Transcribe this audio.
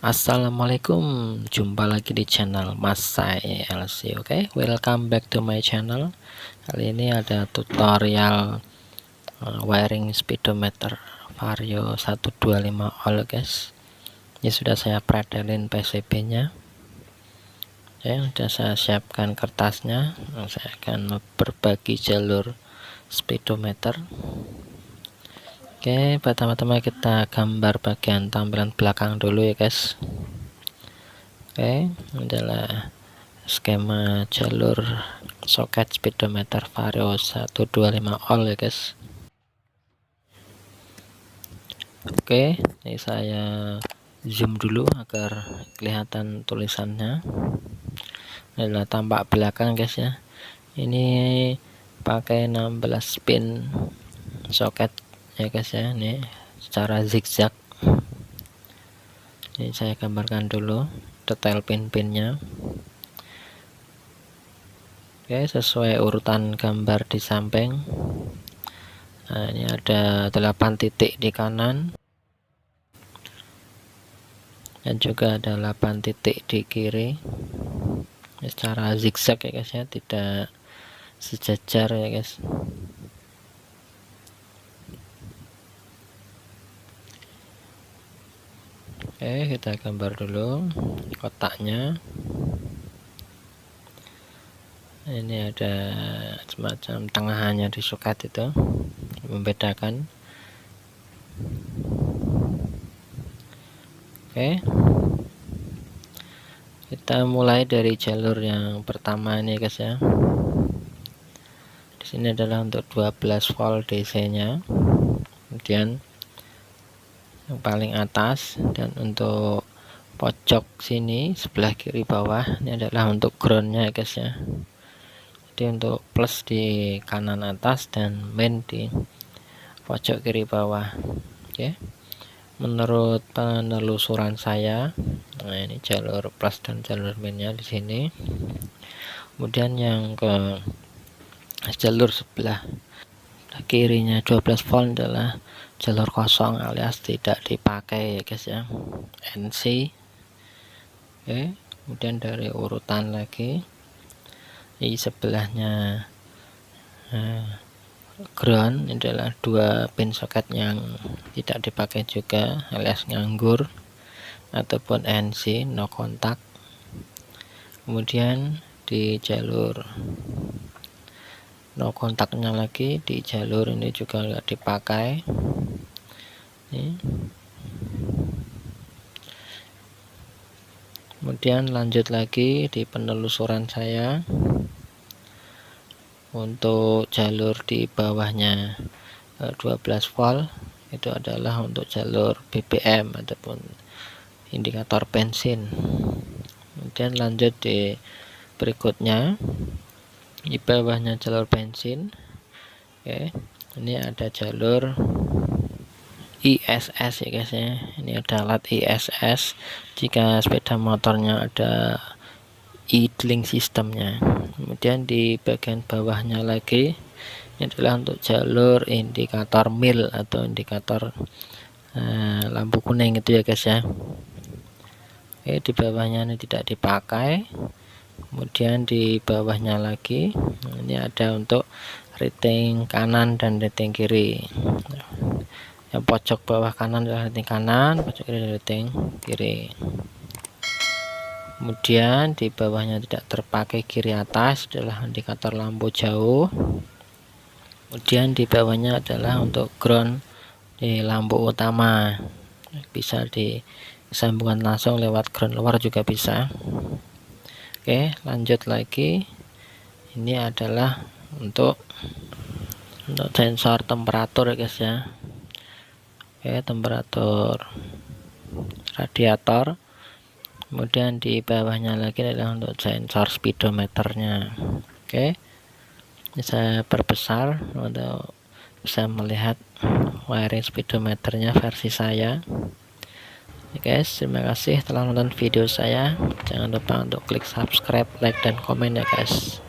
Assalamualaikum, jumpa lagi di channel Mas Sai LC. Oke, welcome back to my channel. Kali ini ada tutorial wiring speedometer Vario 125 all, guys. Ini sudah saya pretelin PCB nya. Ya, sudah saya siapkan kertasnya. Saya akan berbagi jalur speedometer. Oke, pertama-tama kita gambar bagian tampilan belakang dulu ya, guys. Oke, adalah skema jalur soket speedometer Vario 125 all ya, guys. Oke, ini saya zoom dulu agar kelihatan tulisannya. Ini adalah tampak belakang, guys ya. Ini pakai 16 pin soket ya, guys ya. Ini secara zigzag. Ini saya gambarkan dulu detail pin-pinnya. Oke, sesuai urutan gambar di samping. Nah, ini ada 8 titik di kanan dan juga ada 8 titik di kiri. Ini secara zigzag ya, guys ya, tidak sejajar ya, guys. Oke, kita gambar dulu kotaknya. Ini ada semacam tengahannya di soket itu membedakan. Oke, kita mulai dari jalur yang pertama ini, guys ya. Di sini adalah untuk 12 volt DC nya, kemudian yang paling atas, dan untuk pojok sini sebelah kiri bawah ini adalah untuk groundnya, guys ya. Jadi untuk plus di kanan atas dan main di pojok kiri bawah. Oke, menurut penelusuran saya, nah ini jalur plus dan jalur mainnya di sini. Kemudian yang ke jalur sebelah kirinya 12 volt adalah jalur kosong alias tidak dipakai ya, guys ya, NC. Oke, kemudian dari urutan lagi di sebelahnya ground adalah 2 pin soket yang tidak dipakai juga alias nganggur ataupun NC, no kontak. Kemudian di jalur no kontaknya lagi, di jalur ini juga nggak dipakai. Kemudian lanjut lagi di penelusuran saya untuk jalur di bawahnya 12 volt itu adalah untuk jalur BBM ataupun indikator bensin. Kemudian lanjut di berikutnya di bawahnya jalur bensin. Oke, ini ada jalur ISS ya, guys ya. Ini ada alat ISS jika sepeda motornya ada idling sistemnya. Kemudian di bagian bawahnya lagi ini adalah untuk jalur indikator mil atau indikator lampu kuning itu ya, guys ya. Oke, di bawahnya ini tidak dipakai. Kemudian di bawahnya lagi ini ada untuk rating kanan dan rating kiri. Yang pojok bawah kanan adalah rating kanan, pojok kiri adalah rating kiri. Kemudian di bawahnya tidak terpakai kiri atas adalah indikator lampu jauh. Kemudian di bawahnya adalah untuk ground di lampu utama, bisa disambungkan langsung lewat ground luar juga bisa. Oke, lanjut lagi. Ini adalah untuk sensor temperatur ya, guys ya. Oke, temperatur radiator. Kemudian di bawahnya lagi adalah untuk sensor speedometernya. Oke, ini saya perbesar untuk bisa melihat wiring speedometernya versi saya. Oke, guys, terima kasih telah menonton video saya. Jangan lupa untuk klik subscribe, like, dan komen ya, guys.